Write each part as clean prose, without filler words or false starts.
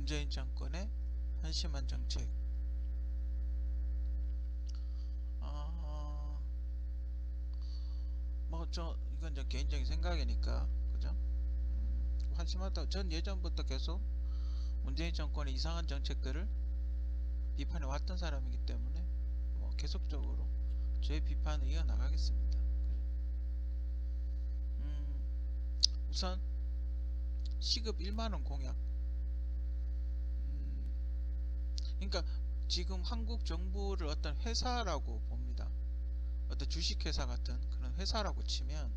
문재인 정권의 한심한 정책. 어, 이건 저 개인적인 생각이니까, 그죠? 한심하다. 전 예전부터 계속 문재인 정권의 이상한 정책들을 비판해 왔던 사람이기 때문에 계속적으로 제 비판을 이어나가겠습니다. 우선 시급 1만원 공약. 그러니까 지금 한국 정부를 어떤 회사라고 봅니다. 어떤 주식회사 같은 그런 회사라고 치면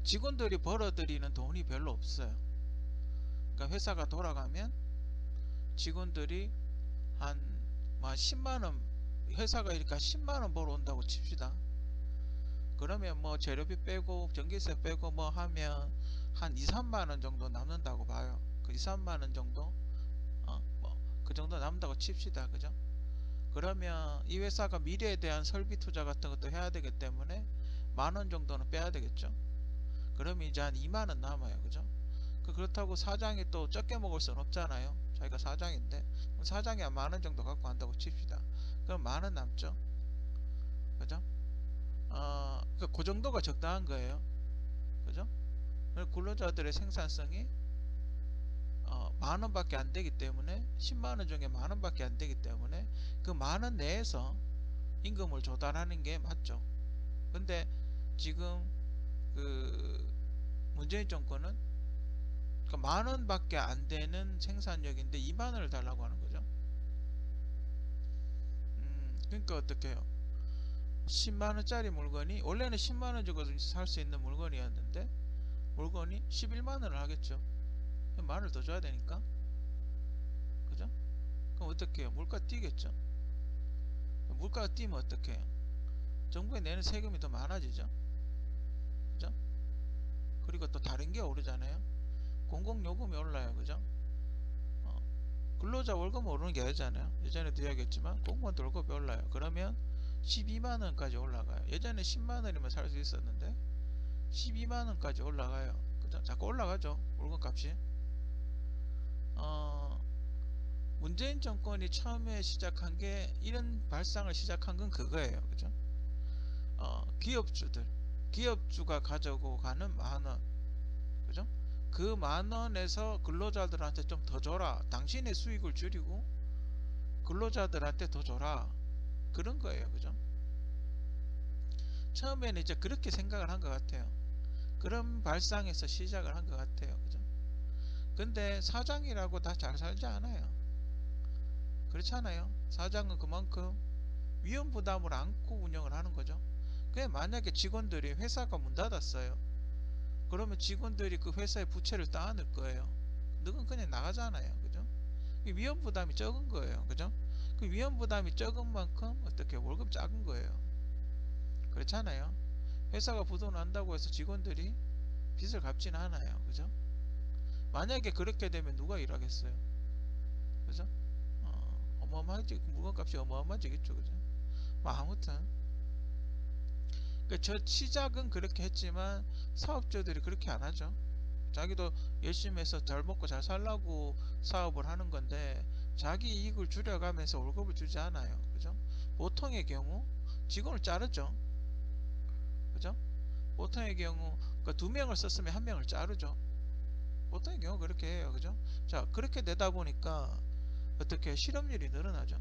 직원들이 벌어들이는 돈이 별로 없어요. 그러니까 회사가 돌아가면 직원들이 한 10만원, 회사가 이렇게 10만원 벌어온다고 칩시다. 그러면 재료비 빼고 전기세 빼고 하면 한 2, 3만원 정도 남는다고 봐요. 그 2, 3만원 정도 그 정도 남는다고 칩시다. 그죠? 그러면 이 회사가 미래에 대한 설비 투자 같은 것도 해야 되기 때문에 만원 정도는 빼야 되겠죠. 그러면 이제 한 2만원 남아요. 그죠? 그렇다고 사장이 또 적게 먹을 수는 없잖아요. 자기가 사장인데 사장이 한 만원 정도 갖고 간다고 칩시다. 그럼 만원 남죠. 그죠? 그 정도가 적당한 거예요. 그죠? 근로자들의 생산성이 만원밖에 안 되기 때문에 10만원 중에 만원밖에 안 되기 때문에 그 만원 내에서 임금을 조달하는 게 맞죠. 근데 지금 그 문재인 정권은 그 만원밖에 안 되는 생산력인데 2만원을 달라고 하는 거죠. 그러니까 어떻게 해요? 10만원짜리 물건이 원래는 10만원 주고 살 수 있는 물건이었는데 물건이 11만원을 하겠죠. 만원을 더 줘야 되니까. 그죠? 그럼 어떻게 해요? 물가 뛰겠죠. 물가가 뛰면 어떻게 해요? 정부에 내는 세금이 더 많아지죠. 그죠? 그리고 또 다른 게 오르잖아요. 공공요금이 올라요. 그죠? 근로자 월급 오르는 게 아니잖아요. 예전에도 이야기했지만 공무원 월급이 올라요. 그러면 12만원까지 올라가요. 예전에 10만원이면 살 수 있었는데 12만원까지 올라가요. 그죠? 자꾸 올라가죠. 물건값이. 문재인 정권이 처음에 시작한 게 이런 발상을 시작한 건 그거예요. 그죠? 기업주가 가지고 가는 만원. 그죠? 그 만원에서 근로자들한테 좀 더 줘라. 당신의 수익을 줄이고 근로자들한테 더 줘라. 그런 거예요. 그죠? 처음에는 이제 그렇게 생각을 한 것 같아요. 그런 발상에서 시작을 한 것 같아요. 그죠? 근데 사장이라고 다 잘 살지 않아요. 그렇잖아요. 사장은 그만큼 위험 부담을 안고 운영을 하는 거죠. 그게 만약에 직원들이 회사가 문 닫았어요. 그러면 직원들이 그 회사의 부채를 떠안을 거예요. 너는 그냥 나가잖아요. 그죠? 위험 부담이 적은 거예요. 그죠? 그 위험 부담이 적은 만큼 어떻게 월급 작은 거예요. 그렇잖아요. 회사가 부도난다고 해서 직원들이 빚을 갚지는 않아요. 그죠? 만약에 그렇게 되면 누가 일하겠어요? 그죠? 어마어마하지. 물건값이 어마어마해지겠죠. 그죠? 아무튼 저 시작은 그렇게 했지만 사업주들이 그렇게 안 하죠. 자기도 열심히 해서 잘 먹고 잘 살라고 사업을 하는 건데 자기 이익을 줄여가면서 월급을 주지 않아요. 그죠? 보통의 경우 직원을 자르죠. 그죠? 보통의 경우 그 두 명을 썼으면 한 명을 자르죠. 보통의 경우 그렇게 해요. 그죠? 자, 그렇게 되다 보니까 어떻게 실업률이 늘어나죠.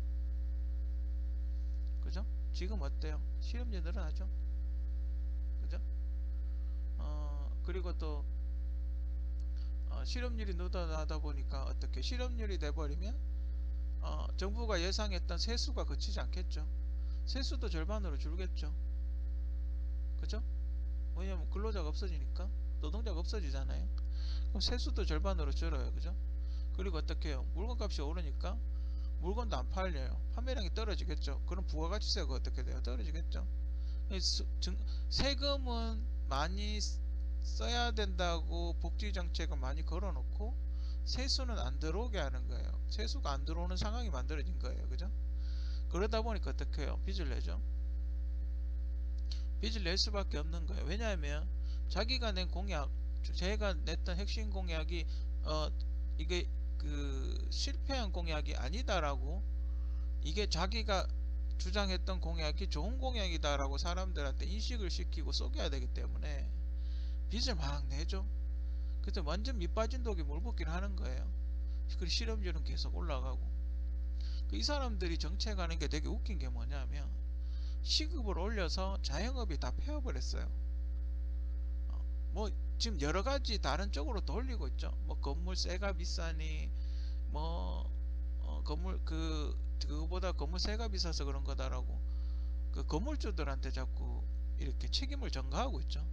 그죠? 지금 어때요? 실업률이 늘어나죠. 그죠? 그리고 또 실업률이 늘어나다 보니까 어떻게 실업률이 돼버리면 정부가 예상했던 세수가 그치지 않겠죠. 세수도 절반으로 줄겠죠. 그죠? 왜냐면 근로자가 없어지니까 노동자가 없어지잖아요. 그럼 세수도 절반으로 줄어요. 그죠? 그리고 어떻게 해요? 물건값이 오르니까 물건도 안 팔려요. 판매량이 떨어지겠죠. 그럼 부가가치세가 어떻게 돼요? 떨어지겠죠. 세금은 많이 써야 된다고 복지정책은 많이 걸어놓고 세수는 안 들어오게 하는 거예요. 세수가 안 들어오는 상황이 만들어진 거예요. 그죠? 그러다 보니까 어떻게 해요? 빚을 내죠. 빚을 낼 수밖에 없는 거예요. 왜냐하면 자기가 낸 공약, 제가 냈던 핵심 공약이 이게 그 실패한 공약이 아니다라고, 이게 자기가 주장했던 공약이 좋은 공약이다라고 사람들한테 인식을 시키고 속여야 되기 때문에 빚을 막 내죠. 그래서 완전 밑빠진 독이 물붓기를 하는 거예요. 그 실업률은 계속 올라가고. 이 사람들이 정책하는 게 되게 웃긴 게 뭐냐면 시급을 올려서 자영업이 다 폐업을 했어요. 뭐 지금 여러 가지 다른 쪽으로 돌리고 있죠. 뭐 건물세가 비싸니, 뭐 건물 그거보다 건물세가 비싸서 그런 거다라고 그 건물주들한테 자꾸 이렇게 책임을 전가하고 있죠.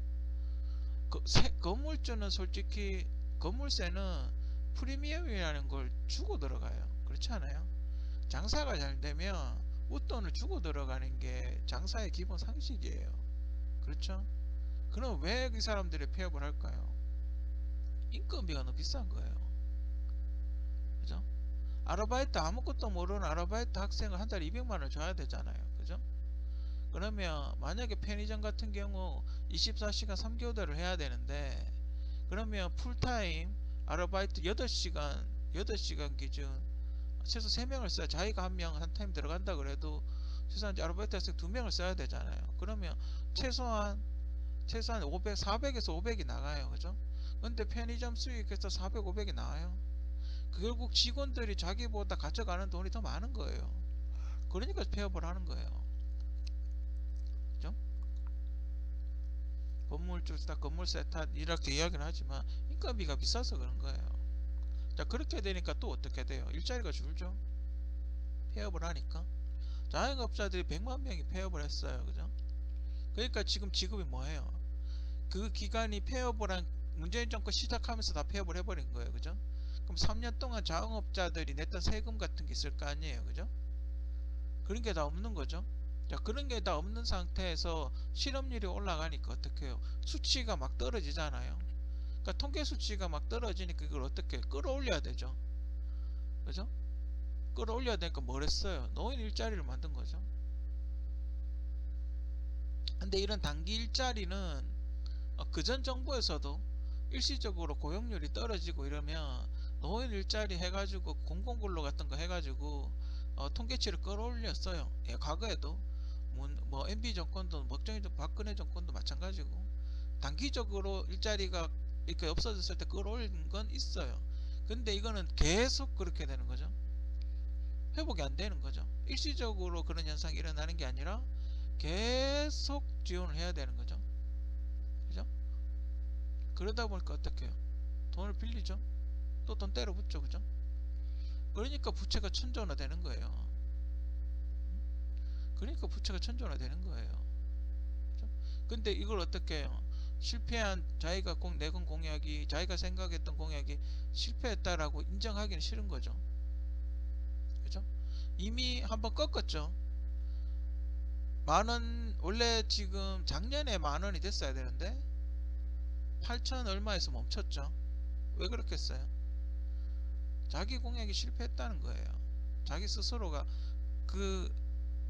건물주는 솔직히 건물세는 프리미엄이라는 걸 주고 들어가요. 그렇지 않아요? 장사가 잘 되면 웃돈을 주고 들어가는 게 장사의 기본 상식이에요. 그렇죠? 그럼 왜 그 사람들이 폐업을 할까요? 인건비가 너무 비싼 거예요. 그죠? 아르바이트, 아무것도 모르는 아르바이트 학생을 한 달에 200만 원 줘야 되잖아요. 그죠? 그러면 만약에 편의점 같은 경우 24시간 3교대를 해야 되는데, 그러면 풀타임 아르바이트 8시간 기준 최소 3명을 써야, 자기가 한 명 한 타임 들어간다 그래도 최소한 아르바이트 학생 2명을 써야 되잖아요. 그러면 최소한 500, 400에서 500이 나가요. 그죠? 근데 편의점 수익에서 400, 500이 나와요. 결국 직원들이 자기보다 가져가는 돈이 더 많은 거예요. 그러니까 폐업을 하는 거예요. 그죠? 건물주 다 건물세 탓 이렇게 이야기를 하지만 인건비가 비싸서 그런 거예요. 자, 그렇게 되니까 또 어떻게 돼요? 일자리가 줄죠. 폐업을 하니까. 자영업자들이 100만 명이 폐업을 했어요. 그죠? 그러니까 지금 지급이 뭐예요? 그 기간이 폐업을 한 문재인 정권 시작하면서 다 폐업을 해버린 거예요. 그죠? 그럼 3년 동안 자영업자들이 냈던 세금 같은 게 있을 거 아니에요. 그죠? 그런 게 다 없는 거죠. 자, 그런 게 다 없는 상태에서 실업률이 올라가니까 어떻게 해요? 수치가 막 떨어지잖아요. 그러니까 통계 수치가 막 떨어지니까 이걸 어떻게 끌어올려야 되죠. 그죠? 끌어올려야 되니까 뭘 했어요? 노인 일자리를 만든 거죠. 근데 이런 단기 일자리는 그전 정부에서도 일시적으로 고용률이 떨어지고 이러면 노인 일자리 해가지고 공공근로 같은 거 해가지고 통계치를 끌어올렸어요. 예, 과거에도 뭐 MB 정권도 박근혜 정권도 마찬가지고 단기적으로 일자리가 이렇게 없어졌을 때 끌어올린 건 있어요. 근데 이거는 계속 그렇게 되는 거죠. 회복이 안 되는 거죠. 일시적으로 그런 현상이 일어나는 게 아니라 계속 지원을 해야 되는 거죠. 그죠? 그러다 보니까 어떻게 해요? 돈을 빌리죠. 또 돈 때려 붙죠. 그죠? 그러니까 부채가 천조나 되는 거예요. 그러니까 부채가 천조나 되는 거예요. 그죠? 근데 이걸 어떻게 해요? 실패한 자기가 내건 공약이, 자기가 생각했던 공약이 실패했다라고 인정하기는 싫은 거죠. 그죠? 이미 한번 꺾었죠. 만원, 원래 지금 작년에 만원이 됐어야 되는데 8천 얼마에서 멈췄죠. 왜 그렇겠어요? 자기 공약이 실패했다는 거예요. 자기 스스로가 그,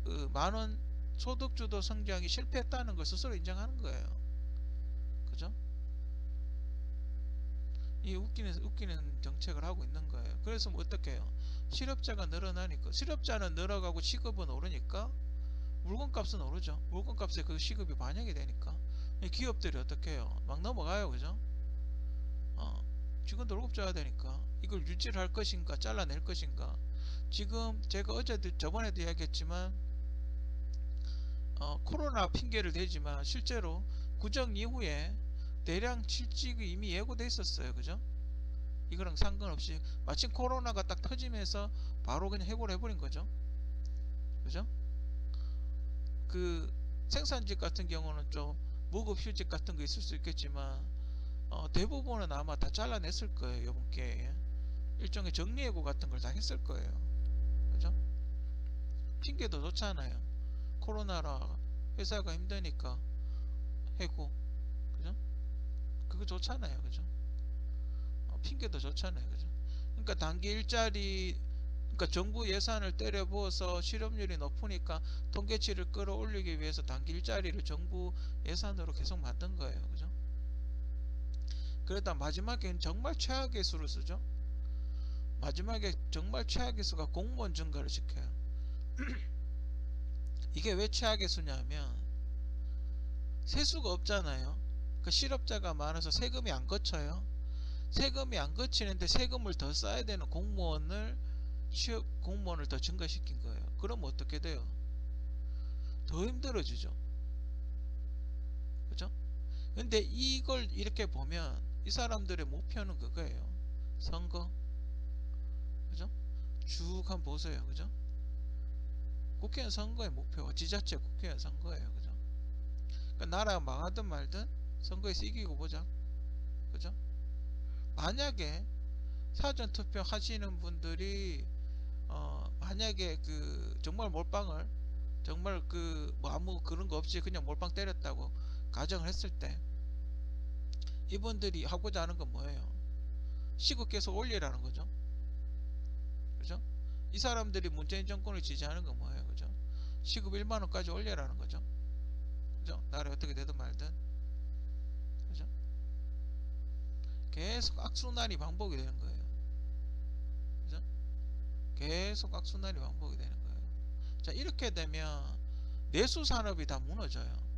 그 만원 소득주도 성장이 실패했다는 걸 스스로 인정하는 거예요. 그죠? 이 웃기는 정책을 하고 있는 거예요. 그래서 뭐 어떻게 해요? 실업자가 늘어나니까, 실업자는 늘어가고 시급은 오르니까 물건값은 오르죠. 물건값에 그 시급이 반영이 되니까 기업들이 어떻게 해요? 막 넘어가요. 그죠? 직원들 월급 줘야 되니까 이걸 유지를 할 것인가 잘라낼 것인가. 지금 제가 저번에도 이야기했지만 코로나 핑계를 대지만 실제로 구정 이후에 대량 실직이 이미 예고돼 있었어요. 그죠? 이거랑 상관없이 마침 코로나가 딱 터지면서 바로 그냥 해고를 해버린 거죠. 그죠? 그 생산직 같은 경우는 좀 무급 휴직 같은 거 있을 수 있겠지만 대부분은 아마 다 잘라냈을 거예요. 이번 기회에 일종의 정리해고 같은 걸 다 했을 거예요. 그죠? 핑계도 좋잖아요. 코로나라 회사가 힘드니까 해고. 그죠? 그거 좋잖아요. 그죠? 핑계도 좋잖아요. 그죠? 그러니까 단기 일자리, 그러니까 정부 예산을 때려 부어서 실업률이 높으니까 통계치를 끌어올리기 위해서 단기 일자리를 정부 예산으로 계속 만든 거예요. 그죠? 그러다 마지막엔 정말 최악의 수를 쓰죠. 마지막에 정말 최악의 수가 공무원 증가를 시켜요. 이게 왜 최악의 수냐면 세수가 없잖아요. 그 실업자가 많아서 세금이 안 거쳐요. 세금이 안 거치는데 세금을 더 써야 되는 공무원을 더 증가시킨 거예요. 그럼 어떻게 돼요? 더 힘들어지죠. 그죠? 근데 이걸 이렇게 보면 이 사람들의 목표는 그거예요. 선거. 그죠? 쭉 한번 보세요. 그죠? 국회의원 선거의 목표가 지자체 국회의원 선거예요. 그죠? 그러니까 나라가 망하든 말든 선거에서 이기고 보자. 그죠? 만약에 사전투표 하시는 분들이 만약에 그 정말 몰빵을 정말 그 뭐 아무 그런 거 없이 그냥 몰빵 때렸다고 가정을 했을 때 이분들이 하고자 하는 건 뭐예요? 시급 계속 올리라는 거죠. 그죠? 이 사람들이 문재인 정권을 지지하는 건 뭐예요? 그죠? 시급 1만원까지 올리라는 거죠. 그죠? 나라에 어떻게 되든 말든. 그죠? 계속 악순환이 반복이 되는 거예요. 그죠? 계속 악순환이 반복이 되는 거예요. 자, 이렇게 되면 내수 산업이 다 무너져요.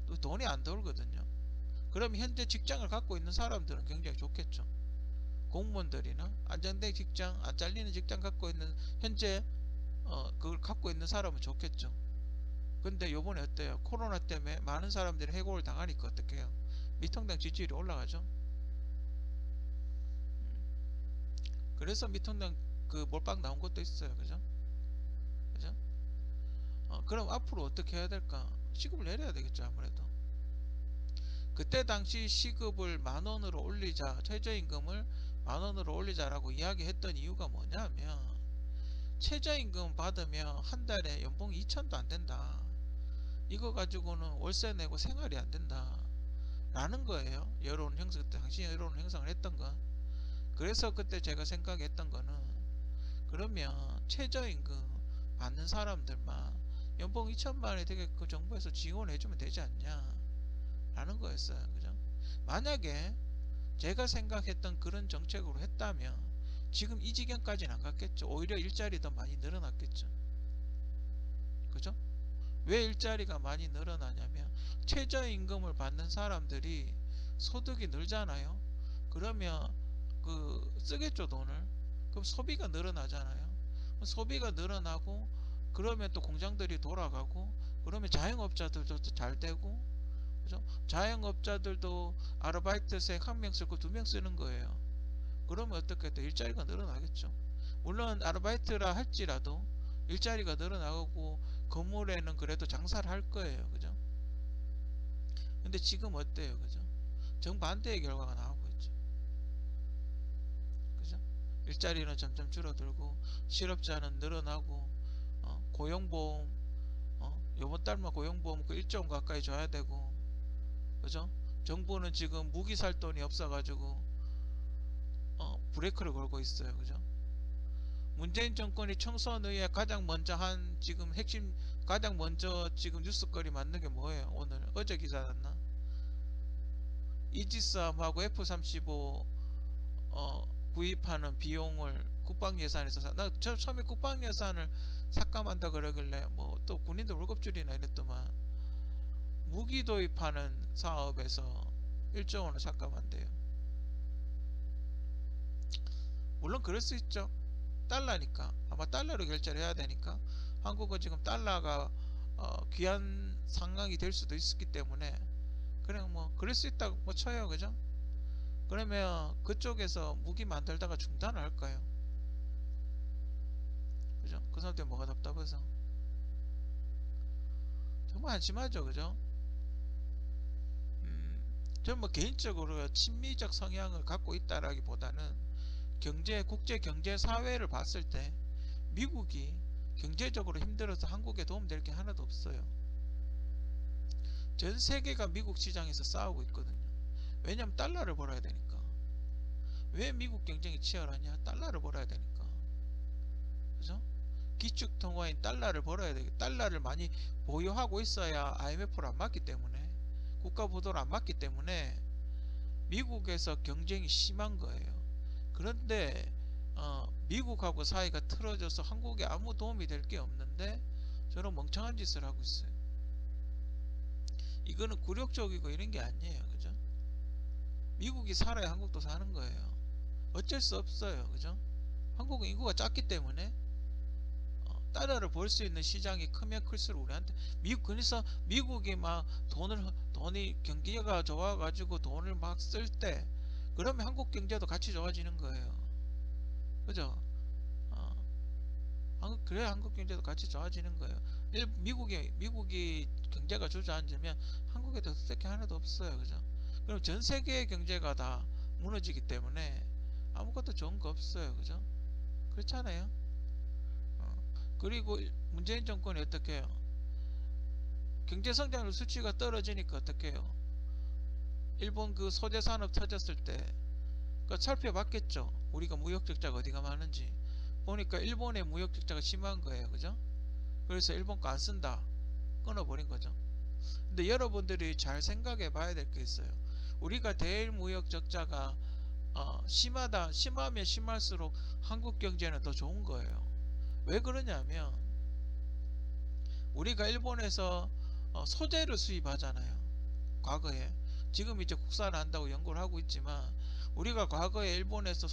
또 돈이 안 돌거든요. 그럼 현재 직장을 갖고 있는 사람들은 굉장히 좋겠죠. 공무원들이나 안정된 직장, 안 잘리는 직장 갖고 있는 현재 그걸 갖고 있는 사람은 좋겠죠. 근데 요번에 어때요? 코로나 때문에 많은 사람들이 해고를 당하니까 어떻게 해요? 미통당 지지율이 올라가죠. 그래서 미통당 그 몰빵 나온 것도 있어요. 그죠? 그죠? 그럼 앞으로 어떻게 해야 될까? 시급을 내려야 되겠죠. 아무래도. 그때 당시 시급을 10,000원으로 올리자, 최저임금을 10,000원으로 올리자라고 이야기했던 이유가 뭐냐면 최저임금 받으면 한 달에 연봉 2,000도 안 된다. 이거 가지고는 월세 내고 생활이 안 된다. 라는 거예요. 여론 형성, 당시 여론 형성을 했던 건. 그래서 그때 제가 생각했던 거는 그러면 최저임금 받는 사람들만 연봉 2천만 원이 되게끔 정부에서 지원해주면 되지 않냐 라는 거였어요. 그죠? 만약에 제가 생각했던 그런 정책으로 했다면 지금 이 지경까지는 안 갔겠죠. 오히려 일자리 더 많이 늘어났겠죠. 그죠? 왜 일자리가 많이 늘어나냐면 최저임금을 받는 사람들이 소득이 늘잖아요. 그러면 그 쓰겠죠, 돈을. 그럼 소비가 늘어나잖아요. 소비가 늘어나고 그러면 또 공장들이 돌아가고 그러면 자영업자들도 잘 되고, 그죠? 자영업자들도 아르바이트생 1명 쓰고 2명 쓰는 거예요. 그러면 어떻게 돼? 일자리가 늘어나겠죠. 물론 아르바이트라 할지라도 일자리가 늘어나고 건물에는 그래도 장사를 할 거예요. 그죠? 근데 지금 어때요? 그죠? 정반대의 결과가 나오고 있죠. 그죠? 일자리는 점점 줄어들고 실업자는 늘어나고 고용보험 요번 달만 고용보험 그 1조 원 가까이 줘야 되고, 그죠? 정부는 지금 무기 살 돈이 없어가지고 브레이크를 걸고 있어요. 그죠? 문재인 정권이 총선의회 가장 먼저 한 지금 핵심 가장 먼저 지금 뉴스거리 만든 게 뭐예요? 오늘 어제 기사 났나? 이지스함하고 F-35 구입하는 비용을 국방 예산에서 나 처음에 국방 예산을 삭감한다 그러길래 뭐 또 군인들 월급 줄이나 이랬더만 무기 도입하는 사업에서 1조 원을 삭감한대요. 물론 그럴 수 있죠. 달러니까 아마 달러로 결제를 해야 되니까 한국은 지금 달러가 귀한 상황이 될 수도 있기 때문에 그냥 뭐 그럴 수 있다고 뭐 쳐요. 그죠? 그러면 그쪽에서 무기 만들다가 중단을 할까요? 그죠? 그 사람들 뭐가 답답해서 정말 한심하죠. 그죠? 저는 뭐 개인적으로 친미적 성향을 갖고 있다라기보다는 국제 경제 사회를 봤을 때 미국이 경제적으로 힘들어서 한국에 도움될 게 하나도 없어요. 전 세계가 미국 시장에서 싸우고 있거든요. 왜냐면 달러를 벌어야 되니까. 왜 미국 경쟁이 치열하냐? 달러를 벌어야 되니까. 그죠? 기축 통화인 달러를 벌어야 되고 달러를 많이 보유하고 있어야 IMF를 안 맞기 때문에, 국가 부도를 안 맞기 때문에 미국에서 경쟁이 심한 거예요. 그런데 미국하고 사이가 틀어져서 한국에 아무 도움이 될 게 없는데 저런 멍청한 짓을 하고 있어요. 이거는 굴욕적이고 이런 게 아니에요. 그죠? 미국이 살아야 한국도 사는 거예요. 어쩔 수 없어요. 그죠? 한국은 인구가 작기 때문에 달러를 벌 수 있는 시장이 크면 클수록 우리한테 그래서 미국이 막 돈이 경기가 좋아가지고 돈을 막 쓸 때 그러면 한국 경제도 같이 좋아지는 거예요. 그죠? 어, 그래야 한국 경제도 같이 좋아지는 거예요. 미국이 경제가 주저앉으면 한국에도 쓸 게 하나도 없어요. 그죠? 그럼 전 세계의 경제가 다 무너지기 때문에 아무것도 좋은 거 없어요. 그죠? 그렇잖아요. 어, 그리고 문재인 정권이 어떻게 해요? 경제 성장률 수치가 떨어지니까 어떻게 해요? 일본 그 소재 산업 터졌을 때 살펴봤겠죠. 우리가 무역 적자가 어디가 많은지 보니까 일본의 무역 적자가 심한 거예요. 그죠? 그래서 일본 거 안 쓴다. 끊어버린 거죠. 근데 여러분들이 잘 생각해 봐야 될 게 있어요. 우리가 대일 무역 적자가 심하면 심할수록 한국 경제는 더 좋은 거예요. 왜 그러냐면 우리가 일본에서 소재를 수입하잖아요. 과거에. 지금 이제 국산한다고 연구를 하고 있지만 우리가 과거에 일본에서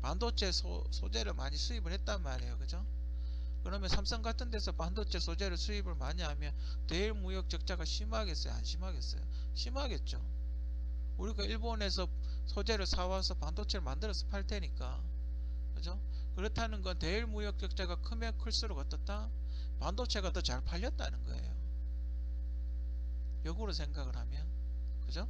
반도체 소재를 많이 수입을 했단 말이에요. 그죠? 그러면 삼성 같은 데서 반도체 소재를 수입을 많이 하면 대일 무역 적자가 심하겠어요? 안 심하겠어요? 심하겠죠. 우리가 일본에서 소재를 사와서 반도체를 만들어서 팔 테니까. 그죠? 그렇다는 건 대일 무역 적자가 크면 클수록 어떻다? 반도체가 더 잘 팔렸다는 거예요. 역으로 생각을 하면. 그죠?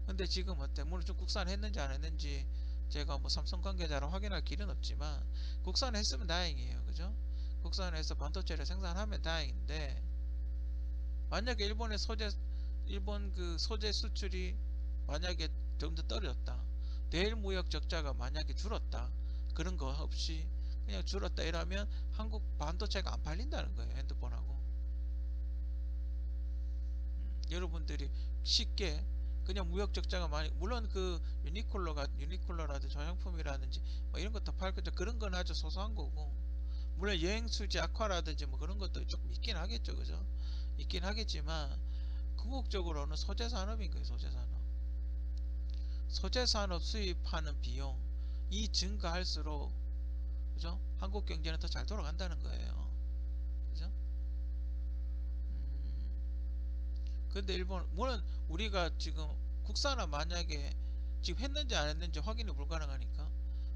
근데 지금 어때? 물론 좀 국산했는지 안 했는지 제가 뭐 삼성 관계자로 확인할 길은 없지만 국산했으면 다행이에요. 그죠? 국산해서 반도체를 생산하면 다행인데 만약에 일본 그 소재 수출이 만약에 좀 더 떨어졌다. 대일 무역 적자가 만약에 줄었다. 그런 거 없이 그냥 줄었다 이러면 한국 반도체가 안 팔린다는 거예요. 핸드폰하고. 여러분들이 쉽게 그냥 무역 적자가 많이 물론 그 유니클로라든지 화장품이라든지 뭐 이런 것도 팔겠죠. 그런 건 아주 소소한 거고 물론 여행수지 아쿠아라든지 뭐 그런 것도 조금 있긴 하겠죠. 그죠? 있긴 하겠지만 궁극적으로는 소재 산업인 거예요. 소재 산업 수입하는 비용이 증가할수록 그죠? 한국 경제는 더 잘 돌아간다는 거예요. 그죠? 근데 일본 물론 우리가 지금 국산화 만약에 지금 했는지 안 했는지 확인이 불가능하니까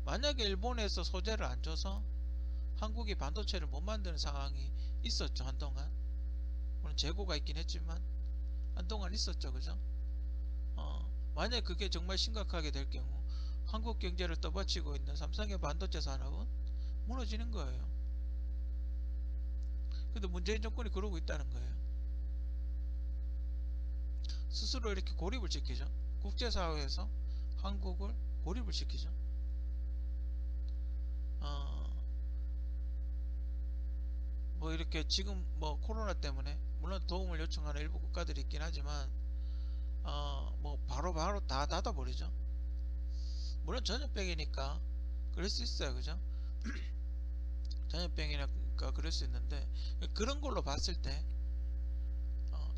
만약에 일본에서 소재를 안 줘서 한국이 반도체를 못 만드는 상황이 있었죠. 한동안 물론 재고가 있긴 했지만 한동안 있었죠. 그죠? 만약 그게 정말 심각하게 될 경우 한국 경제를 떠받치고 있는 삼성의 반도체 산업은 무너지는 거예요. 근데 문재인 정권이 그러고 있다는 거예요. 스스로 이렇게 고립을 시키죠. 국제사회에서 한국을 고립을 시키죠. 어, 뭐 이렇게 지금 뭐 코로나 때문에 물론 도움을 요청하는 일부 국가들이 있긴 하지만 뭐 바로바로 다 닫아버리죠. 물론 전염병이니까 그럴 수 있어요. 그죠? 전염병이니까 그럴 수 있는데 그런 걸로 봤을 때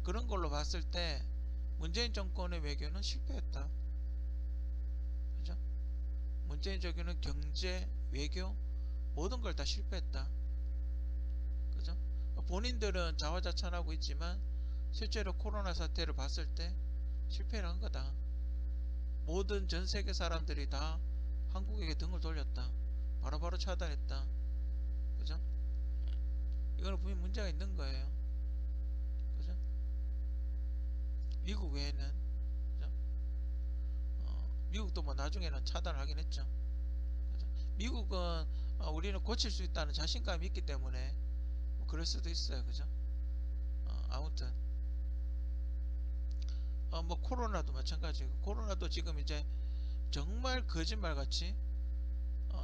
그런 걸로 봤을 때 문재인 정권의 외교는 실패했다. 그죠? 문재인 정권은 경제, 외교 모든 걸 다 실패했다. 그죠? 본인들은 자화자찬하고 있지만 실제로 코로나 사태를 봤을 때 실패를 한 거다. 모든 전 세계 사람들이 다 한국에게 등을 돌렸다. 바로바로 차단했다. 그죠? 이거는 분명히 문제가 있는 거예요. 그죠? 미국 외에는 그죠? 미국도 뭐 나중에는 차단을 하긴 했죠. 그죠? 미국은 우리는 고칠 수 있다는 자신감이 있기 때문에 뭐 그럴 수도 있어요. 그죠? 아무튼 뭐 코로나도 마찬가지고 코로나도 지금 이제 정말 거짓말같이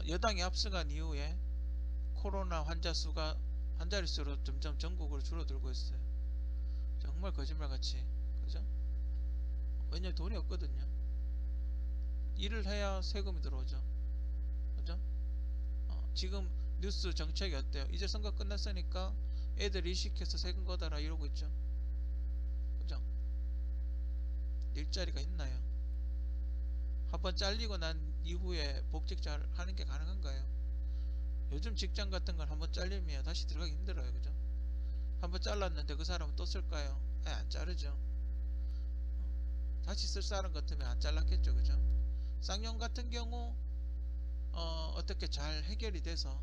여당이 앞서간 이후에 코로나 환자 수가 한 자릿수로 점점 전국으로 줄어들고 있어요. 정말 거짓말같이. 그죠? 왜냐면 돈이 없거든요. 일을 해야 세금이 들어오죠. 그죠? 지금 뉴스 정책이 어때요? 이제 선거 끝났으니까 애들 이식해서 세금 걷어라 이러고 있죠. 그죠? 일자리가 있나요? 한번 잘리고 난 이후에 복직 잘 하는 게 가능한가요? 요즘 직장 같은 건 한번 잘리면 다시 들어가기 힘들어요. 그죠? 한번 잘랐는데 그 사람은 또 쓸까요? 안 자르죠. 다시 쓸 사람 같으면 안 잘랐겠죠. 그죠? 쌍용 같은 경우 어떻게 잘 해결이 돼서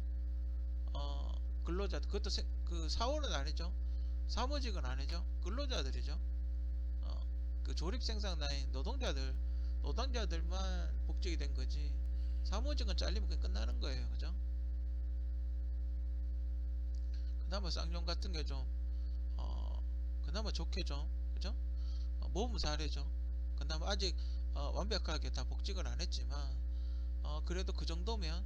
근로자 그것도 그 사원은 아니죠. 사무직은 아니죠. 근로자들이죠. 그 조립 생산 라인 노동자들만 복직이 된 거지. 사무직은 잘리면 그냥 끝나는 거예요. 그죠? 그나마 쌍용 같은 게 좀 그나마 좋게 좀 그죠? 모범 사례죠. 그나마 아직 완벽하게 다 복직을 안 했지만 그래도 그 정도면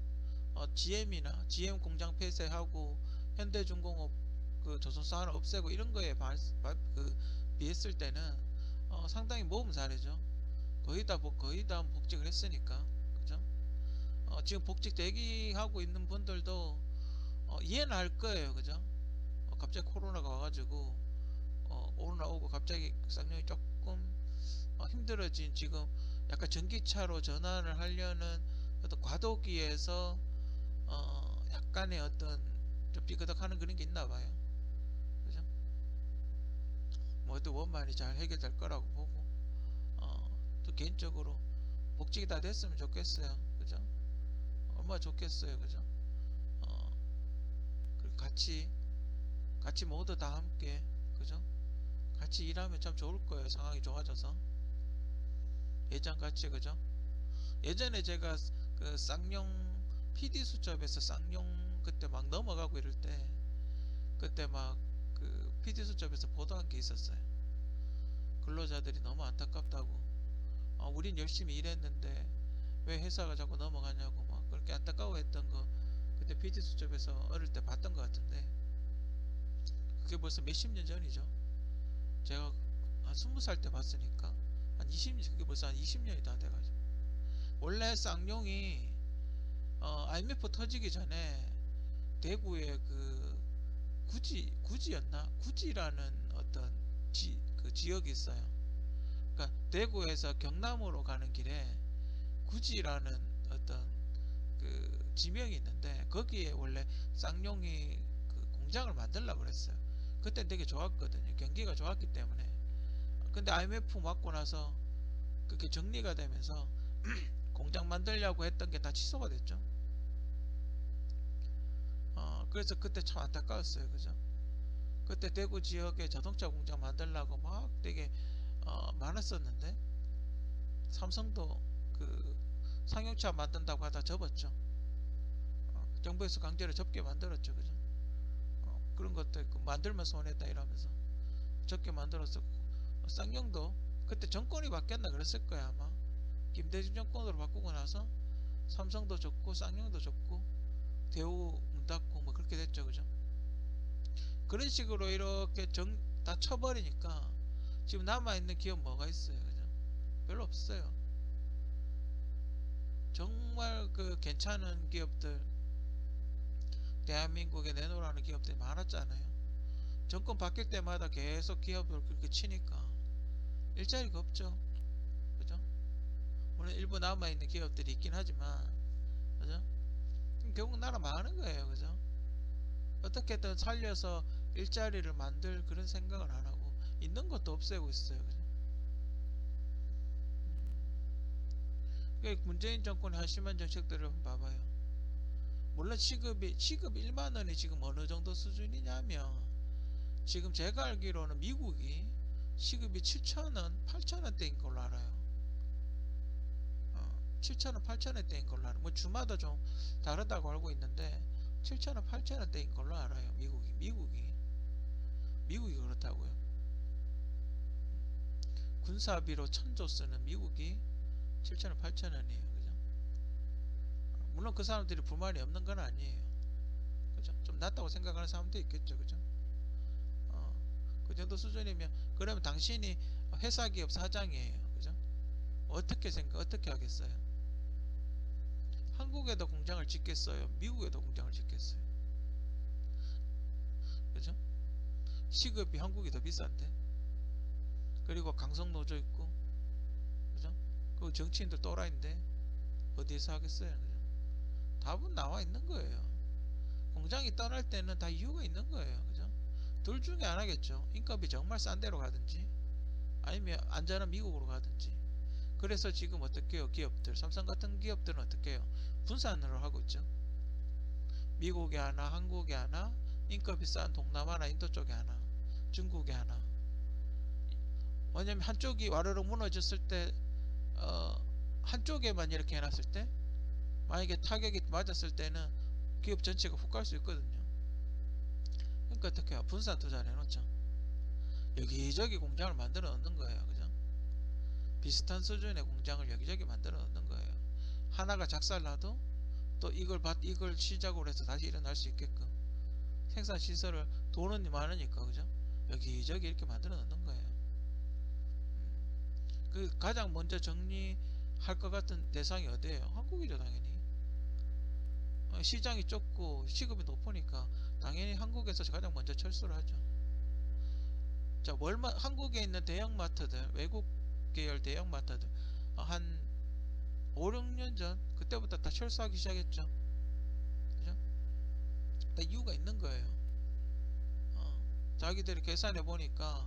GM이나 GM 공장 폐쇄하고 현대중공업 그 조선사를 없애고 이런 거에 비했을 때는 상당히 모범 사례죠. 거의 다 복직을 했으니까 그죠? 지금 복직 대기하고 있는 분들도 이해는 할 거예요. 그죠? 갑자기 코로나가 와가지고 코로나 오고 갑자기 쌍용이 조금 힘들어진 지금 약간 전기차로 전환을 하려는 어떤 과도기에서 약간의 어떤 좀 삐그덕하는 그런 게 있나 봐요. 그죠? 뭐 또 원만히 잘 해결될 거라고 보고 또 개인적으로 복직이 다 됐으면 좋겠어요. 그죠? 얼마나 좋겠어요. 그죠? 어, 그리고 같이 모두 다 함께 그죠? 같이 일하면 참 좋을 거예요. 상황이 좋아져서 예전 같이 그죠? 예전에 제가 그 쌍용 PD 수첩에서 쌍용 그때 막 넘어가고 이럴 때 그때 막 그 PD 수첩에서 보도한 게 있었어요. 근로자들이 너무 안타깝다고. 우린 열심히 일했는데 왜 회사가 자꾸 넘어가냐고 막 그렇게 안타까워했던 거 그때 PD 수첩에서 어릴 때 봤던 것 같은데 그게 벌써 몇십 년 전이죠. 제가 한 20살 때 봤으니까 한 20년 그게 벌써 한 20년이 다 돼가지고 원래 쌍용이 IMF 터지기 전에 대구에 그 구지였나? 구지라는 어떤 그 지역이 있어요. 그러니까 대구에서 경남으로 가는 길에 구지라는 어떤 그 지명이 있는데 거기에 원래 쌍용이 그 공장을 만들려고 그랬어요. 그때 되게 좋았거든요. 경기가 좋았기 때문에. 근데 IMF 맞고 나서 그게 정리가 되면서 공장 만들려고 했던 게 다 취소가 됐죠. 그래서 그때 참 안타까웠어요. 그죠? 그때 대구 지역에 자동차 공장 만들려고 막 되게 많았었는데 삼성도 그 상용차 만든다고 하다 접었죠. 정부에서 강제로 접게 만들었죠. 그죠? 그런 것도 있고 만들면 손해다 이러면서 접게 만들었었고 쌍용도 그때 정권이 바뀌었나 그랬을 거야 아마. 김대중 정권으로 바꾸고 나서 삼성도 줬고 쌍용도 줬고 대우 문 닫고 뭐 그렇게 됐죠. 그죠? 그런 식으로 이렇게 다 쳐버리니까 지금 남아있는 기업 뭐가 있어요. 그죠? 별로 없어요. 정말 그 괜찮은 기업들 대한민국에 내놓으라는 기업들이 많았잖아요. 정권 바뀔 때마다 계속 기업을 그렇게 치니까 일자리가 없죠. 그죠? 물론 일부 남아있는 기업들이 있긴 하지만 그죠? 결국 나라 망하는 거예요. 그죠? 어떻게든 살려서 일자리를 만들 그런 생각을 안 하고 있는 것도 없애고 있어요. 그죠? 문재인 정권이 한 심한 정책들을 한번 봐봐요. 물론 시급 1만원이 지금 어느 정도 수준이냐면 지금 제가 알기로는 미국이 시급이 7천원, 8천원대인 걸로 알아요. 7천원, 8천원대인 걸로 알아요. 뭐 주마다 좀 다르다고 알고 있는데 7천원, 8천원대인 걸로 알아요. 미국이 그렇다고요. 군사비로 1,000조 쓰는 미국이 7천원, 8천원이에요. 그죠? 물론 그 사람들이 불만이 없는 건 아니에요. 그죠? 좀 낮다고 생각하는 사람도 있겠죠. 그죠? 그 정도 수준이면 그러면 당신이 회사 기업 사장이에요. 그죠? 어떻게 하겠어요? 한국에도 공장을 짓겠어요? 미국에도 공장을 짓겠어요? 그죠? 시급이 한국이 더 비싼데. 그리고 강성 노조 있고, 그죠? 그 정치인들 또라이인데 어디에서 하겠어요? 그죠? 답은 나와 있는 거예요. 공장이 떠날 때는 다 이유가 있는 거예요. 그죠? 둘 중에 안 하겠죠. 인건비 정말 싼 데로 가든지 아니면 안전한 미국으로 가든지. 그래서 지금 어떻게 해요? 기업들, 삼성 같은 기업들은 어떻게 해요? 분산으로 하고 있죠. 미국에 하나, 한국에 하나, 인건비 싼 동남아나 인도 쪽에 하나, 중국에 하나. 왜냐면 한쪽이 와르르 무너졌을 때 한쪽에만 이렇게 해놨을 때 만약에 타격이 맞았을 때는 기업 전체가 훅 갈 수 있거든요. 그러니까 어떻게 해요? 분산 투자를 해놓죠. 여기저기 공장을 만들어 놓는 거예요. 그죠? 비슷한 수준의 공장을 여기저기 만들어 놓는 거예요. 하나가 작살나도 또 이걸 시작으로 해서 다시 일어날 수 있게끔 생산 시설을 돈은 많으니까 그죠? 여기저기 이렇게 만들어 놓는 거예요. 그 가장 먼저 정리할 것 같은 대상이 어디예요? 한국이죠, 당연히. 시장이 좁고 시급이 높으니까 당연히 한국에서 가장 먼저 철수를 하죠. 자, 한국에 있는 대형마트들, 외국 계열 대형마트들 한 5, 6년 전 그때부터 다 철수하기 시작했죠. 그죠? 다 이유가 있는 거예요. 자기들이 계산해 보니까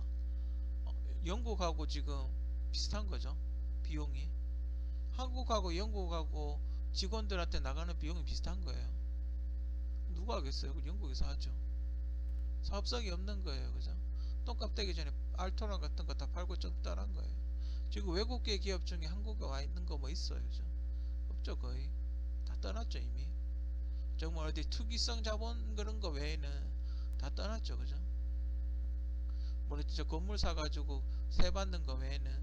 영국하고 지금 비슷한 거죠. 비용이. 한국하고 영국하고 직원들한테 나가는 비용이 비슷한 거예요. 누가 하겠어요? 영국에서 하죠. 사업성이 없는 거예요. 그죠? 똥값 되기 전에 알토란 같은 거 다 팔고 적달한 거예요. 지금 외국계 기업 중에 한국에 와 있는 거 뭐 있어요? 그죠? 없죠, 거의. 다 떠났죠, 이미. 정말 어디 투기성 자본 그런 거 외에는 다 떠났죠, 그죠? 뭐 진짜 건물 사가지고 세 받는 거 외에는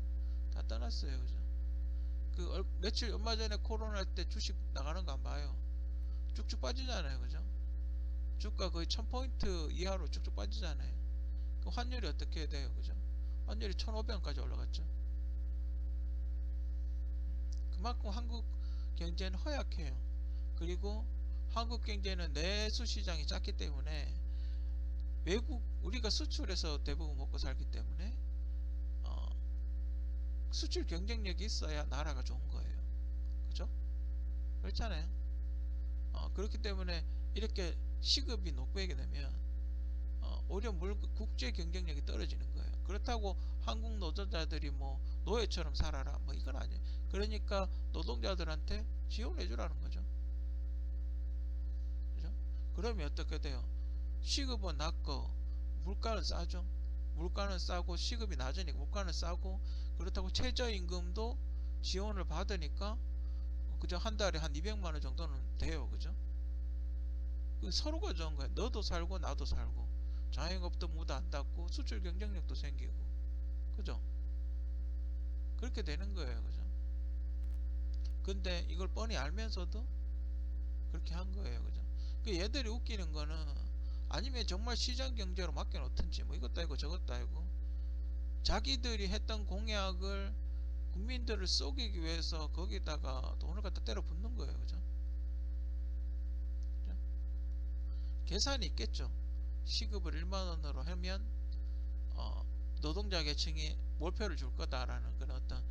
다 떠났어요, 그죠? 며칠 얼마 전에 코로나 때 주식 나가는 거 안 봐요. 쭉쭉 빠지잖아요, 그죠? 주가 거의 1000포인트 이하로 쭉쭉 빠지잖아요. 그 환율이 어떻게 돼요, 그죠? 환율이 1500원까지 올라갔죠. 그만큼 한국 경제는 허약해요. 그리고 한국 경제는 내수 시장이 작기 때문에 우리가 수출해서 대부분 먹고 살기 때문에 어, 수출 경쟁력이 있어야 나라가 좋은 거예요. 그죠? 그렇잖아요. 그렇기 때문에 이렇게 시급이 높게 되면 오히려 국제 경쟁력이 떨어지는 거예요. 그렇다고 한국 노동자들이 뭐 노예처럼 살아라 뭐 이건 아니에요. 그러니까 노동자들한테 지원해 주라는 거죠. 그죠? 그러면 어떻게 돼요? 시급은 낮고 물가는 싸죠. 물가는 싸고 시급이 낮으니까 물가는 싸고 그렇다고 최저임금도 지원을 받으니까 그죠? 한 달에 한 200만 원 정도는 돼요. 그죠? 서로가 좋은 거예요. 너도 살고 나도 살고 자영업도 문 안 닫고 수출 경쟁력도 생기고 그죠? 그렇게 되는 거예요. 그죠? 근데 이걸 뻔히 알면서도 그렇게 한 거예요. 그죠? 얘들이 웃기는 거는 아니면 정말 시장 경제로 맡겨 놓든지 뭐 이것도 아니고 저것도 아니고 자기들이 했던 공약을 국민들을 속이기 위해서 거기다가 돈을 갖다 때려 붓는 거예요. 그죠? 그죠? 계산이 있겠죠. 시급을 1만원으로 하면 노동자 계층이 몰표를 줄 거다라는 그런 어떤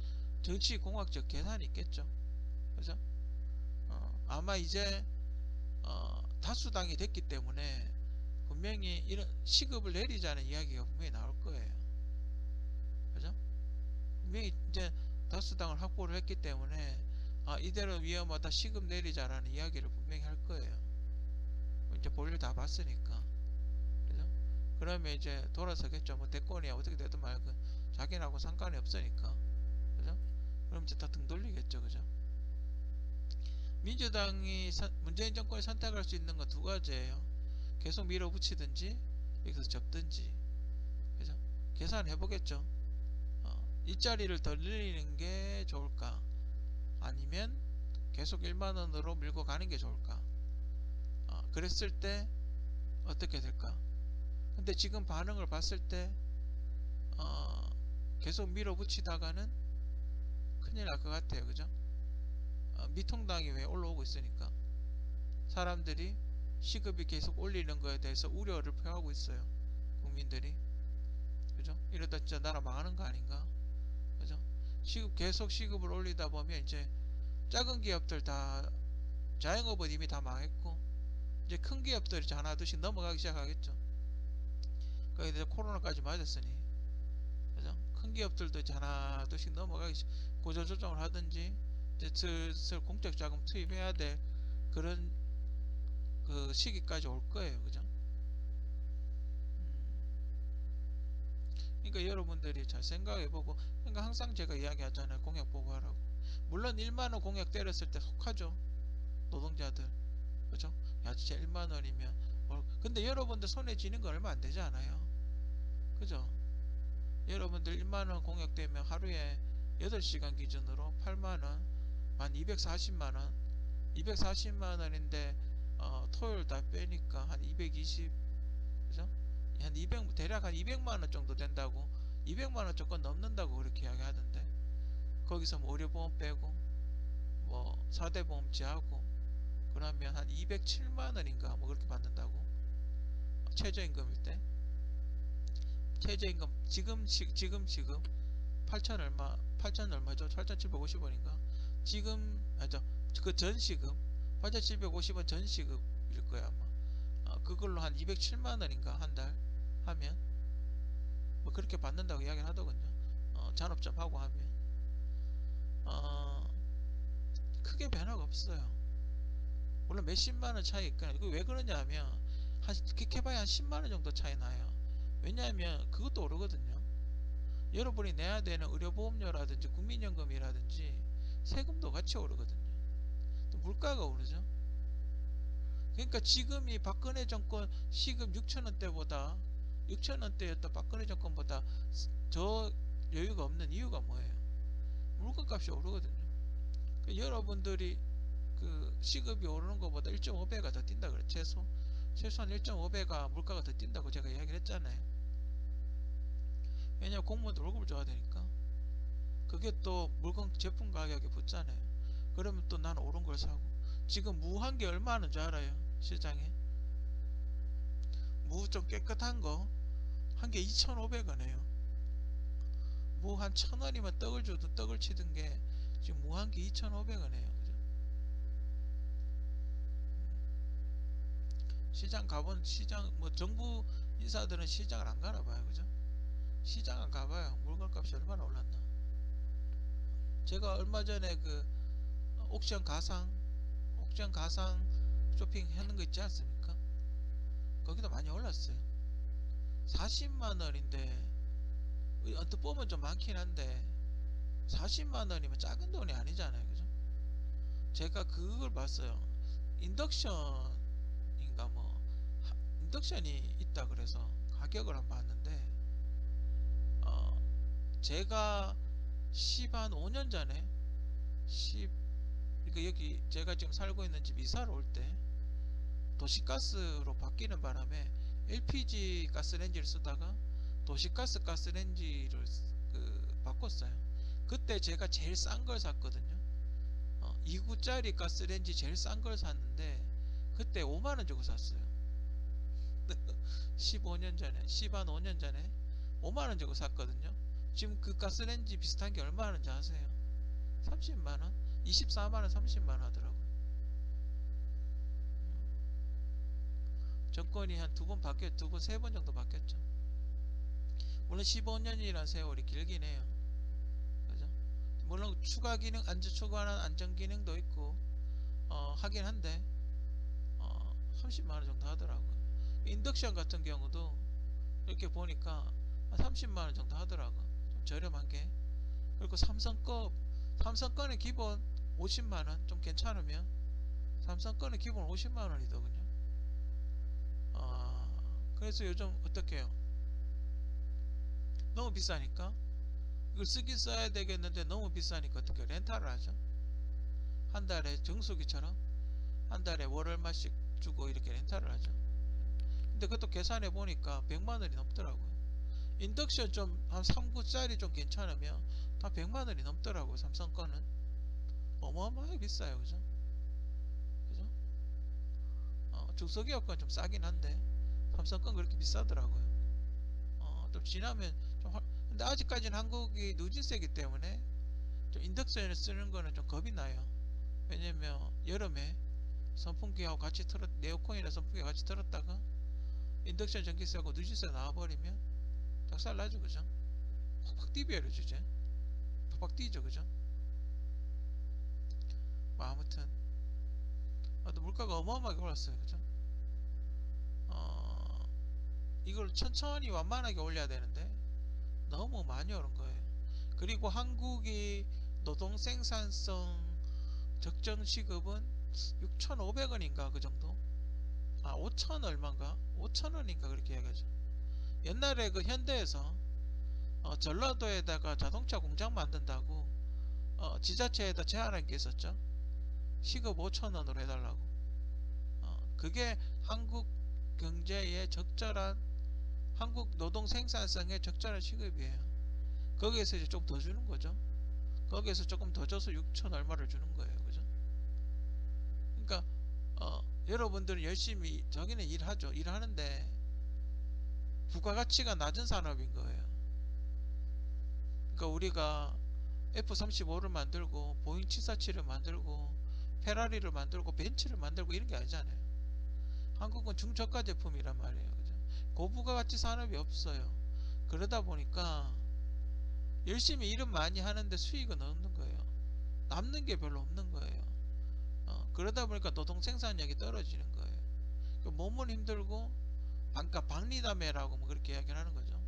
정치 공학적 계산이 있겠죠. 그죠? 아마 이제 다수당이 됐기 때문에 분명히 이런 시급을 내리자는 이야기가 분명히 나올 거예요. 그죠? 분명히 이제 다수당을 확보를 했기 때문에 이대로 위험하다 시급 내리자라는 이야기를 분명히 할 거예요. 이제 볼일 다 봤으니까. 그죠? 그러면 이제 돌아서겠죠. 뭐 대권이야 어떻게 되든 말고 자기하고 상관이 없으니까. 그죠? 그럼 이제 다 등 돌리겠죠. 그죠? 민주당이 문재인 정권이 선택할 수 있는 건 두 가지예요. 계속 밀어붙이든지 여기서 접든지. 그죠? 계산해 보겠죠. 일자리를 더 늘리는 게 좋을까? 아니면 계속 1만원으로 밀고 가는 게 좋을까? 그랬을 때 어떻게 될까? 근데 지금 반응을 봤을 때 계속 밀어붙이다가는 큰일 날 것 같아요. 그죠? 미통당이 왜 올라오고 있으니까 사람들이 시급이 계속 올리는 거에 대해서 우려를 표하고 있어요. 국민들이. 그죠? 이러다 진짜 나라 망하는 거 아닌가? 그죠? 계속 시급을 올리다 보면 이제 작은 기업들 다 자영업은 이미 다 망했고 이제 큰 기업들이 이제 하나둘씩 넘어가기 시작하겠죠. 거기에 이제 코로나까지 맞았으니 그죠? 큰 기업들도 이제 하나둘씩 구조조정을 하든지 이제 슬슬 공적 자금 투입해야 될 그런 그 시기까지 올 거예요. 그죠? 그러니까 여러분들이 잘 생각해보고, 그러니까 항상 제가 이야기하잖아요. 공약 보고 하라고. 물론 1만원 공약 때렸을 때 속하죠. 노동자들. 그죠? 야, 진짜 1만원이면. 근데 여러분들 손에 쥐는 건 얼마 안 되지 않아요? 그죠? 여러분들 1만원 공약되면 하루에 8시간 기준으로 8만원, 만 240만원, 240만원인데, 토요일 다 빼니까 한 220, 그죠? 한 200, 대략 한 200만원 정도 된다고, 200만원 조금 넘는다고 그렇게 이야기하던데, 거기서 뭐 의료보험 빼고, 뭐 4대 보험제하고, 그러면 한 207만원인가 뭐 그렇게 받는다고. 최저임금일 때. 최저임금, 지금 8천 얼마, 8천 얼마죠? 8,750원인가? 지금, 그 전시급, 8,750원 전시급일 거야, 아마. 그걸로 한 207만원인가, 한 달 하면. 뭐 그렇게 받는다고 이야기를 하더군요. 잔업점 하고 하면. 어, 크게 변화가 없어요. 물론 몇십만원 차이 있거나, 왜 그러냐 하면, 그렇게 해봐야 한 10만원 정도 차이 나요. 왜냐하면 그것도 오르거든요. 여러분이 내야 되는 의료보험료라든지 국민연금이라든지 세금도 같이 오르거든요. 또 물가가 오르죠. 그러니까 지금이 박근혜 정권 시급 6천원대보다 6천원대였던 박근혜 정권보다 더 여유가 없는 이유가 뭐예요? 물건값이 오르거든요. 그러니까 여러분들이 그 시급이 오르는 것보다 1.5배가 더 뛴다 그래. 최소한 1.5배가 물가가 더 뛴다고 제가 이야기를 했잖아요. 왜냐면 공무원들 월급을 줘야 되니까. 그게 또 물건 제품 가격에 붙잖아요. 그러면 또 나는 오른 걸 사고. 지금 무 한 개 얼마 하는 줄 알아요? 시장에 무 좀 깨끗한 거 한 개 2,500원이에요. 무 한 1,000원이면 떡을 줘도 떡을 치던 게 지금 무 한 개 2,500원이에요. 그죠? 시장 뭐 정부 인사들은 시장을 안 가나 봐요. 그죠? 시장 안 가봐요. 물건값이 얼마나 올랐나. 제가 얼마 전에 그 옥션 가상 쇼핑 하는 거 있지 않습니까? 거기도 많이 올랐어요. 40만원인데 언뜻 보면 좀 많긴 한데 40만원이면 작은 돈이 아니잖아요. 그죠? 제가 그걸 봤어요. 인덕션인가 뭐 인덕션이 있다 그래서 가격을 한번 봤는데 어 제가 10한 5년 전에 10 그러니까 여기 제가 지금 살고 있는 집 이사를 올 때 도시가스로 바뀌는 바람에 LPG 가스레인지를 쓰다가 도시가스 가스레인지를 바꿨어요. 그때 제가 제일 싼 걸 샀거든요. 2구짜리 가스레인지 제일 싼 걸 샀는데 그때 5만원 주고 샀어요. 15년 전에 10한 5년 전에 5만원 주고 샀거든요. 지금 그 가스레인지 비슷한 게 얼마 하는지 아세요? 30만원? 24만원 30만원 하더라고요. 정권이 한 두 번, 세 번 정도 바뀌었죠. 물론 15년이라는 세월이 길긴 해요. 그죠? 물론 추가하는 안전기능도 있고, 하긴 한데, 30만원 정도 하더라고요. 인덕션 같은 경우도 이렇게 보니까 한 30만원 정도 하더라고요. 좀 저렴한 게. 그리고 삼성권의 기본 50만원, 좀 괜찮으면, 삼성권의 기본 50만원이더군요. 그래서 요즘 어떻게 해요? 너무 비싸니까 이걸 쓰긴 써야 되겠는데 너무 비싸니까 어떻게 해요? 렌탈을 하죠. 한 달에 정수기처럼 한 달에 월 얼마씩 주고 이렇게 렌탈을 하죠. 근데 그것도 계산해 보니까 100만원이 넘더라고요. 인덕션 좀 한 3구짜리 좀 괜찮으면 다 100만원이 넘더라고요. 삼성 거는. 어마어마하게 비싸요. 그죠? 그죠? 중소기업 건 좀 싸긴 한데 삼성 건 그렇게 비싸더라고요. 좀 지나면 근데 아직까지는 한국이 누진세기 때문에 좀 인덕션을 쓰는 거는 좀 겁이 나요. 왜냐면 여름에 선풍기하고 같이 틀었 에어컨이나 선풍기 같이 틀었다가 인덕션 전기세하고 누진세 나와버리면 작살 나죠. 그죠? 팍팍 뛰어요 주제. 팍팍 뛰죠. 그죠? 뭐 아무튼 물가가 어마어마하게 올랐어요. 그죠? 어, 이걸 천천히 완만하게 올려야 되는데 너무 많이 오른 거예요. 그리고 한국이 노동 생산성 적정 시급은 6,500원인가 그 정도? 5천 얼마인가? 5천원인가 그렇게 이야기하죠. 옛날에 그 현대에서 전라도에다가 자동차 공장 만든다고 지자체에다 제안한 게 있었죠. 시급 5천원으로 해달라고. 그게 한국 경제에 적절한 한국 노동 생산성에 적절한 시급이에요. 거기에서 이제 좀 더 주는 거죠. 거기에서 조금 더 줘서 6천 얼마를 주는 거예요. 그죠? 그러니까 여러분들은 열심히 저기는 일하죠. 일하는데 부가가치가 낮은 산업인 거예요. 그러니까 우리가 F-35를 만들고 보잉 747을 만들고 페라리를 만들고 벤츠를 만들고 이런 게 아니잖아요. 한국은 중저가 제품이란 말이에요. 그죠? 고부가가치 산업이 없어요. 그러다 보니까 열심히 일은 많이 하는데 수익은 없는 거예요. 남는 게 별로 없는 거예요. 그러다 보니까 노동 생산력이 떨어지는 거예요. 그 몸은 힘들고 그러니까 박리담회라고 뭐 그렇게 이야기를 하는 거죠.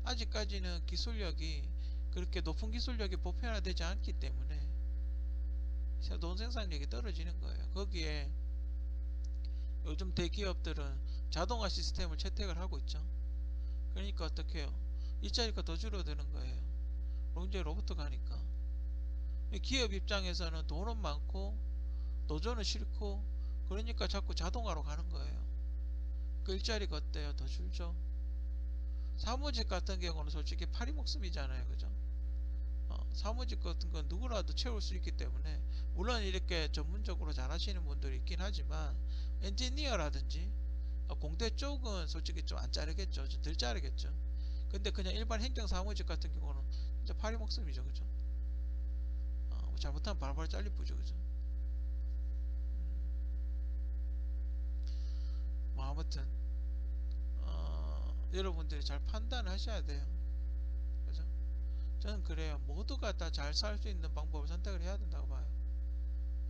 아직까지는 기술력이 그렇게 높은 기술력이 보편화되지 않기 때문에 노동 생산력이 떨어지는 거예요. 거기에 요즘 대기업들은 자동화 시스템을 채택을 하고 있죠. 그러니까 어떻게 해요? 일자리가 더 줄어드는 거예요. 이제 로봇 가니까. 기업 입장에서는 돈은 많고 노조는 싫고 그러니까 자꾸 자동화로 가는 거예요. 그 일자리가 어때요? 더 줄죠. 사무직 같은 경우는 솔직히 파리 목숨이잖아요. 그죠? 사무직 같은 건 누구라도 채울 수 있기 때문에 물론 이렇게 전문적으로 잘하시는 분들이 있긴 하지만 엔지니어라든지 공대 쪽은 솔직히 좀 안 자르겠죠. 좀 덜 자르겠죠. 근데 그냥 일반 행정 사무직 같은 경우는 진짜 파리 목숨이죠. 그죠? 뭐 잘못하면 바로바로 잘리쁘죠. 그죠? 뭐 아무튼 여러분들이 잘 판단하셔야 돼요. 그죠? 저는 그래요. 모두가 다 잘 살 수 있는 방법을 선택을 해야 된다고 봐요.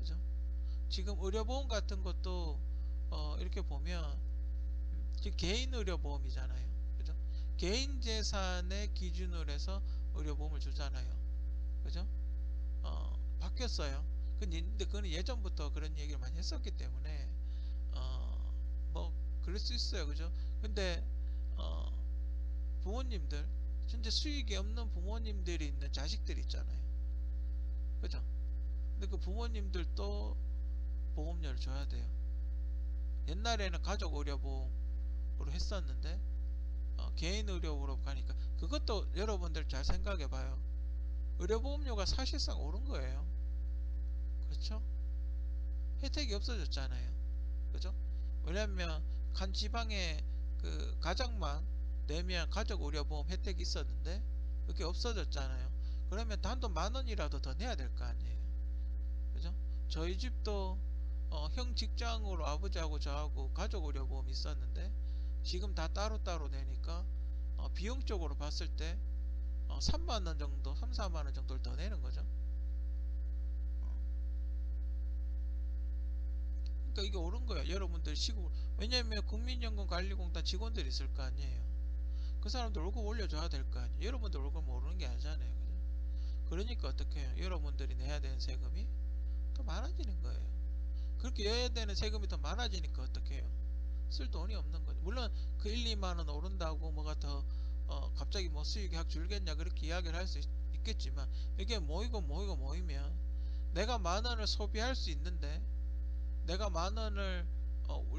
그죠? 지금 의료보험 같은 것도 이렇게 보면 지금 개인 의료보험이잖아요. 그죠? 개인 재산의 기준으로 해서 의료보험을 주잖아요. 그죠? 바뀌었어요. 근데 그건 예전부터 그런 얘기를 많이 했었기 때문에 뭐 그럴 수 있어요. 그죠? 근데 어, 부모님들 현재 수익이 없는 부모님들이 있는 자식들 있잖아요. 그죠? 근데 그 부모님들도 보험료를 줘야 돼요. 옛날에는 가족 의료보험으로 했었는데 개인 의료보험으로 가니까 그것도 여러분들 잘 생각해 봐요. 의료보험료가 사실상 오른 거예요. 그렇죠? 혜택이 없어졌잖아요. 그죠? 왜냐면 간 지방에 그 가장만 내면 가족 의료보험 혜택이 있었는데 그게 없어졌잖아요. 그러면 단돈 10,000원이라도 더 내야 될 거 아니에요. 그죠? 저희 집도 형 직장으로 아버지하고 저하고 가족 의료보험이 있었는데 지금 다 따로따로 내니까 비용적으로 봤을 때 3만원 정도, 3, 4만원 정도를 더 내는 거죠. 그러니까 이게 옳은 거예요. 여러분들 시국 왜냐면 국민연금관리공단 직원들이 있을 거 아니에요. 그 사람들 월급 올려줘야 될 거 아니에요. 여러분들 월급 모르는 게 아니잖아요. 그죠? 그러니까 어떻게 해요? 여러분들이 내야 되는 세금이 더 많아지는 거예요. 그렇게 내야 되는 세금이 더 많아지니까 어떻게 해요? 쓸 돈이 없는 거죠. 물론 그 1, 2만원 오른다고 뭐가 더 갑자기 뭐 수익이 확 줄겠냐 그렇게 이야기를 할 수 있겠지만 이게 모이면 내가 10,000원을 소비할 수 있는데 내가 10,000원을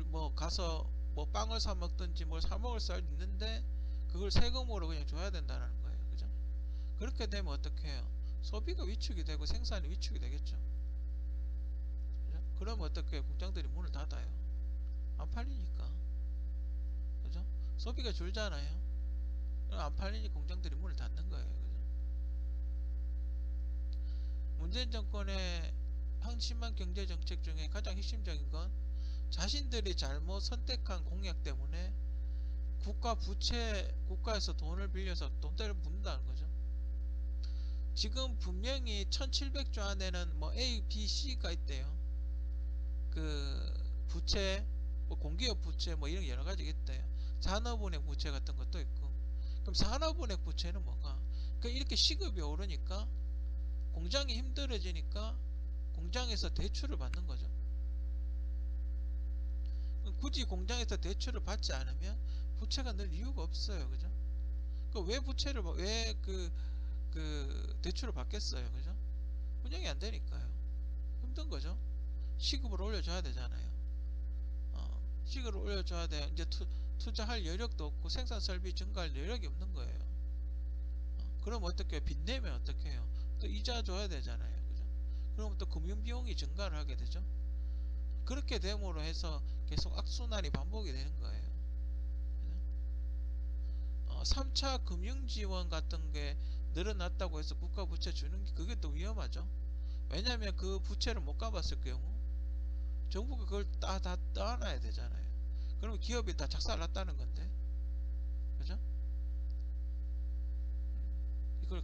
뭐 가서 뭐 빵을 사 먹든지 뭘 사 먹을 수 있는데 그걸 세금으로 그냥 줘야 된다는 거예요. 그죠? 그렇게 되면 어떻게 해요? 소비가 위축이 되고 생산이 위축이 되겠죠. 그럼 어떻게 공장들이 문을 닫아요? 안 팔리니까. 그죠? 소비가 줄잖아요. 그럼 안 팔리니 공장들이 문을 닫는 거예요. 그죠? 문재인 정권의 한심한 경제 정책 중에 가장 핵심적인 건 자신들이 잘못 선택한 공약 때문에 국가 부채, 국가에서 돈을 빌려서 돈대를 묻는다는 거죠. 지금 분명히 1700조 안에는 뭐 A, B, C가 있대요. 그 부채, 뭐 공기업 부채 뭐 이런 여러 가지가 있대요. 산업은행 부채 같은 것도 있고. 그럼 산업은행 부채는 뭐가? 그 이렇게 시급이 오르니까 공장이 힘들어지니까 공장에서 대출을 받는 거죠. 굳이 공장에서 대출을 받지 않으면 부채가 늘 이유가 없어요. 그죠? 그 왜 부채를 왜 그 대출을 받겠어요. 그죠? 운영이 안 되니까요. 힘든 거죠. 시급을 올려줘야 되잖아요. 시급을 올려줘야 돼. 이제 투자할 여력도 없고 생산 설비 증가할 여력이 없는 거예요. 그럼 어떻게 해요? 빚 내면 어떻게 해요? 또 이자 줘야 되잖아요. 그죠? 그럼 또 금융 비용이 증가를 하게 되죠. 그렇게 됨으로 해서 계속 악순환이 반복이 되는 거예요. 3차 금융지원 같은 게 늘어났다고 해서 국가 부채 주는 게 그게 또 위험하죠. 왜냐하면 그 부채를 못 갚았을 경우 정부가 그걸 다 떠안아야 되잖아요. 그러면 기업이 다 작살났다는 건데, 그죠? 이걸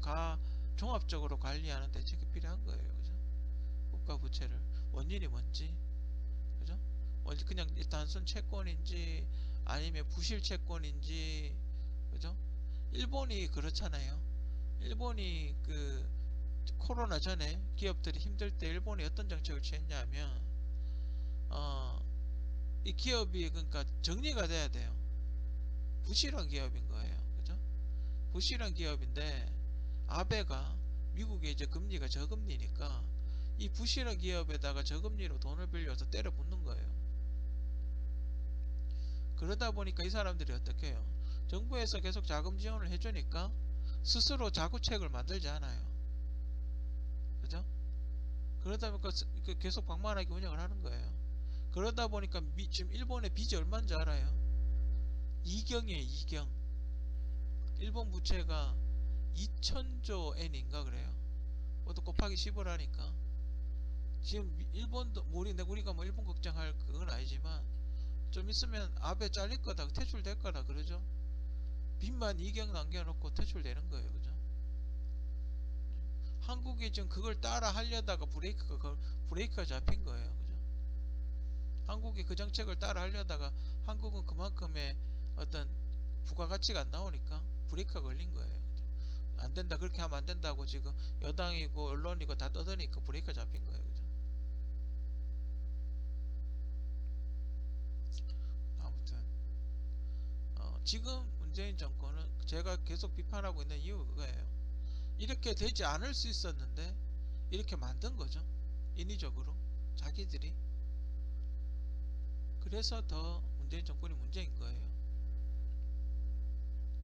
종합적으로 관리하는 대책이 필요한 거예요, 그죠? 국가 부채를 원인이 뭔지, 그죠? 뭔지 그냥 단순 채권인지 아니면 부실 채권인지, 그죠? 일본이 그렇잖아요. 일본이 그 코로나 전에 기업들이 힘들 때 일본이 어떤 정책을 취했냐면 어, 이 기업이 그러니까 정리가 돼야 돼요. 부실한 기업인 거예요. 그죠? 부실한 기업인데 아베가 미국의 이제 금리가 저금리니까 이 부실한 기업에다가 저금리로 돈을 빌려서 때려 붓는 거예요. 그러다 보니까 이 사람들이 어떻게 해요? 정부에서 계속 자금 지원을 해주니까 스스로 자구책을 만들지 않아요. 그죠? 그러다 보니까 계속 방만하게 운영을 하는 거예요. 그러다 보니까 지금 일본의 빚이 얼마인지 알아요? 이경이에요, 이경. 일본 부채가 2000조 엔인가 그래요. 그것도 곱하기 10을 하니까 지금 일본도 우리가 뭐 일본 걱정할 그건 아니지만 좀 있으면 아베 잘릴 거다, 퇴출될 거다 그러죠. 빚만 이경 남겨놓고 퇴출되는 거예요, 그죠? 한국이 지금 그걸 따라 하려다가 브레이크가 잡힌 거예요, 그죠? 한국이 그 정책을 따라 하려다가 한국은 그만큼의 어떤 부가가치가 안 나오니까 브레이크가 걸린 거예요. 안 된다, 그렇게 하면 안 된다고 지금 여당이고 언론이고 다 떠드니까 브레이크가 잡힌 거예요, 그죠? 아무튼 지금 문재인 정권은 제가 계속 비판하고 있는 이유가 그거예요. 이렇게 되지 않을 수 있었는데 이렇게 만든 거죠. 인위적으로 자기들이. 그래서 더 문재인 정권이 문제인 거예요.